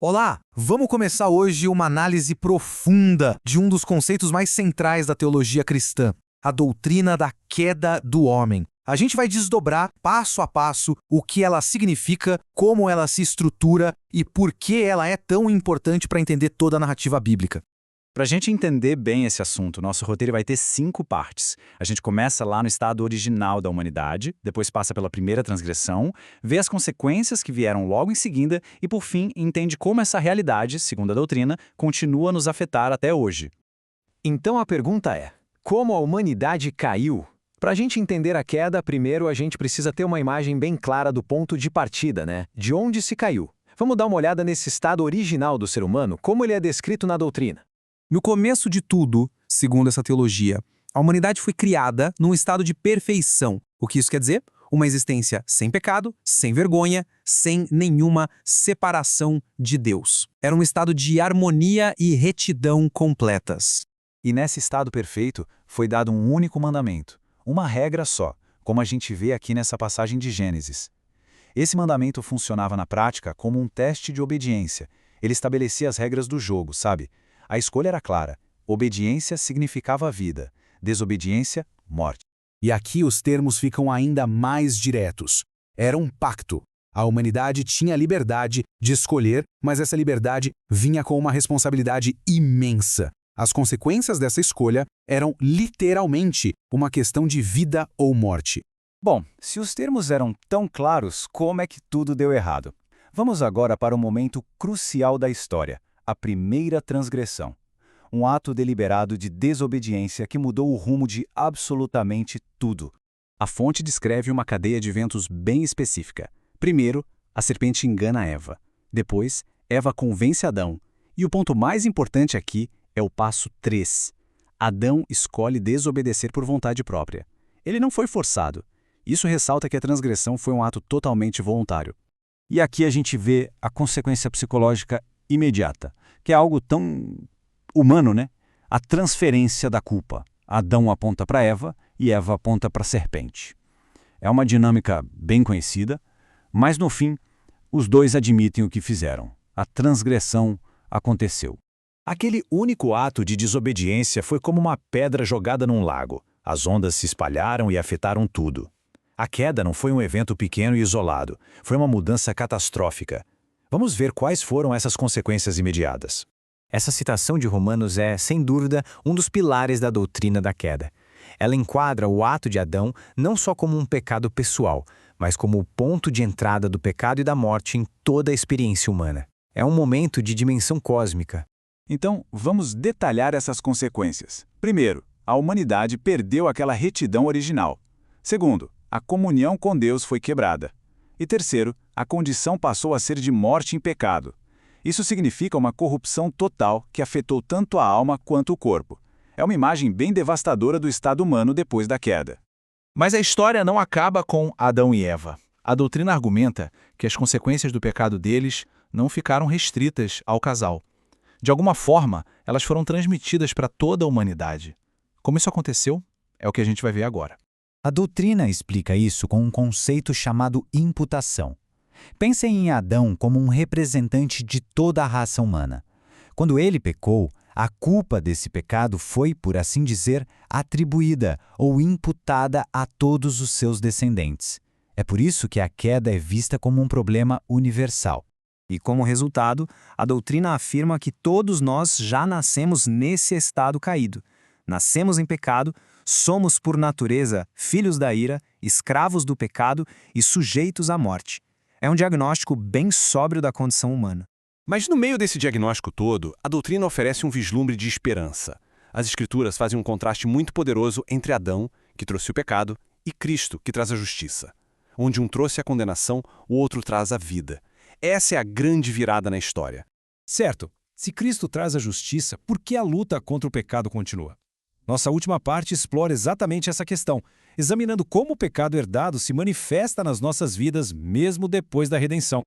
Olá! Vamos começar hoje uma análise profunda de um dos conceitos mais centrais da teologia cristã, a doutrina da queda do homem. A gente vai desdobrar passo a passo o que ela significa, como ela se estrutura e por que ela é tão importante para entender toda a narrativa bíblica. Para a gente entender bem esse assunto, nosso roteiro vai ter 5 partes. A gente começa lá no estado original da humanidade, depois passa pela primeira transgressão, vê as consequências que vieram logo em seguida e, por fim, entende como essa realidade, segundo a doutrina, continua a nos afetar até hoje. Então a pergunta é: como a humanidade caiu? Para a gente entender a queda, primeiro a gente precisa ter uma imagem bem clara do ponto de partida, né? De onde se caiu. Vamos dar uma olhada nesse estado original do ser humano, como ele é descrito na doutrina. No começo de tudo, segundo essa teologia, a humanidade foi criada num estado de perfeição. O que isso quer dizer? Uma existência sem pecado, sem vergonha, sem nenhuma separação de Deus. Era um estado de harmonia e retidão completas. E nesse estado perfeito, foi dado um único mandamento, uma regra só, como a gente vê aqui nessa passagem de Gênesis. Esse mandamento funcionava na prática como um teste de obediência. Ele estabelecia as regras do jogo, sabe? A escolha era clara. Obediência significava vida, desobediência, morte. E aqui os termos ficam ainda mais diretos. Era um pacto. A humanidade tinha a liberdade de escolher, mas essa liberdade vinha com uma responsabilidade imensa. As consequências dessa escolha eram literalmente uma questão de vida ou morte. Bom, se os termos eram tão claros, como é que tudo deu errado? Vamos agora para o momento crucial da história. A primeira transgressão. Um ato deliberado de desobediência que mudou o rumo de absolutamente tudo. A fonte descreve uma cadeia de eventos bem específica. Primeiro, a serpente engana Eva. Depois, Eva convence Adão. E o ponto mais importante aqui é o passo 3. Adão escolhe desobedecer por vontade própria. Ele não foi forçado. Isso ressalta que a transgressão foi um ato totalmente voluntário. E aqui a gente vê a consequência psicológica imediata, que é algo tão humano, né? A transferência da culpa. Adão aponta para Eva e Eva aponta para a serpente. É uma dinâmica bem conhecida, mas no fim, os dois admitem o que fizeram. A transgressão aconteceu. Aquele único ato de desobediência foi como uma pedra jogada num lago. As ondas se espalharam e afetaram tudo. A queda não foi um evento pequeno e isolado, foi uma mudança catastrófica. Vamos ver quais foram essas consequências imediatas. Essa citação de Romanos é, sem dúvida, um dos pilares da doutrina da queda. Ela enquadra o ato de Adão não só como um pecado pessoal, mas como o ponto de entrada do pecado e da morte em toda a experiência humana. É um momento de dimensão cósmica. Então, vamos detalhar essas consequências. Primeiro, a humanidade perdeu aquela retidão original. Segundo, a comunhão com Deus foi quebrada. E terceiro, a condição passou a ser de morte em pecado. Isso significa uma corrupção total que afetou tanto a alma quanto o corpo. É uma imagem bem devastadora do estado humano depois da queda. Mas a história não acaba com Adão e Eva. A doutrina argumenta que as consequências do pecado deles não ficaram restritas ao casal. De alguma forma, elas foram transmitidas para toda a humanidade. Como isso aconteceu? É o que a gente vai ver agora. A doutrina explica isso com um conceito chamado imputação. Pensem em Adão como um representante de toda a raça humana. Quando ele pecou, a culpa desse pecado foi, por assim dizer, atribuída ou imputada a todos os seus descendentes. É por isso que a queda é vista como um problema universal. E como resultado, a doutrina afirma que todos nós já nascemos nesse estado caído. Nascemos em pecado, somos por natureza filhos da ira, escravos do pecado e sujeitos à morte. É um diagnóstico bem sóbrio da condição humana. Mas no meio desse diagnóstico todo, a doutrina oferece um vislumbre de esperança. As Escrituras fazem um contraste muito poderoso entre Adão, que trouxe o pecado, e Cristo, que traz a justiça. Onde um trouxe a condenação, o outro traz a vida. Essa é a grande virada na história. Certo, se Cristo traz a justiça, por que a luta contra o pecado continua? Nossa última parte explora exatamente essa questão, examinando como o pecado herdado se manifesta nas nossas vidas mesmo depois da redenção.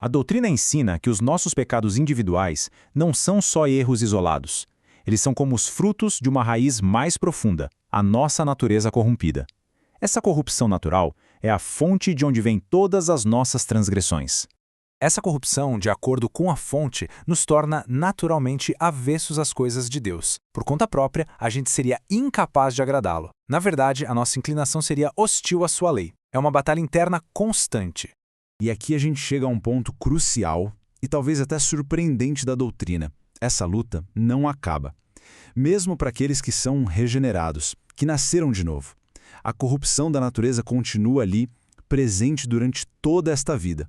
A doutrina ensina que os nossos pecados individuais não são só erros isolados. Eles são como os frutos de uma raiz mais profunda, a nossa natureza corrompida. Essa corrupção natural é a fonte de onde vêm todas as nossas transgressões. Essa corrupção, de acordo com a fonte, nos torna naturalmente avessos às coisas de Deus. Por conta própria, a gente seria incapaz de agradá-lo. Na verdade, a nossa inclinação seria hostil à sua lei. É uma batalha interna constante. E aqui a gente chega a um ponto crucial e talvez até surpreendente da doutrina. Essa luta não acaba. Mesmo para aqueles que são regenerados, que nasceram de novo. A corrupção da natureza continua ali, presente durante toda esta vida.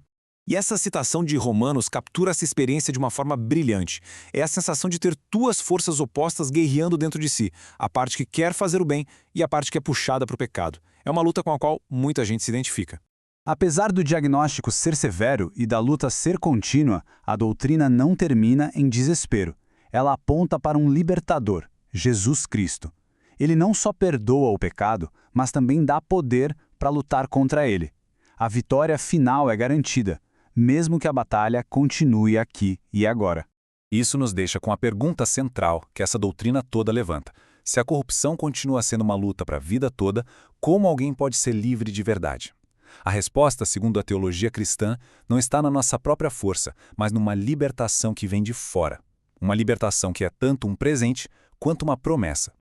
E essa citação de Romanos captura essa experiência de uma forma brilhante. É a sensação de ter duas forças opostas guerreando dentro de si, a parte que quer fazer o bem e a parte que é puxada para o pecado. É uma luta com a qual muita gente se identifica. Apesar do diagnóstico ser severo e da luta ser contínua, a doutrina não termina em desespero. Ela aponta para um libertador, Jesus Cristo. Ele não só perdoa o pecado, mas também dá poder para lutar contra ele. A vitória final é garantida, mesmo que a batalha continue aqui e agora. Isso nos deixa com a pergunta central que essa doutrina toda levanta. Se a corrupção continua sendo uma luta para a vida toda, como alguém pode ser livre de verdade? A resposta, segundo a teologia cristã, não está na nossa própria força, mas numa libertação que vem de fora. Uma libertação que é tanto um presente quanto uma promessa.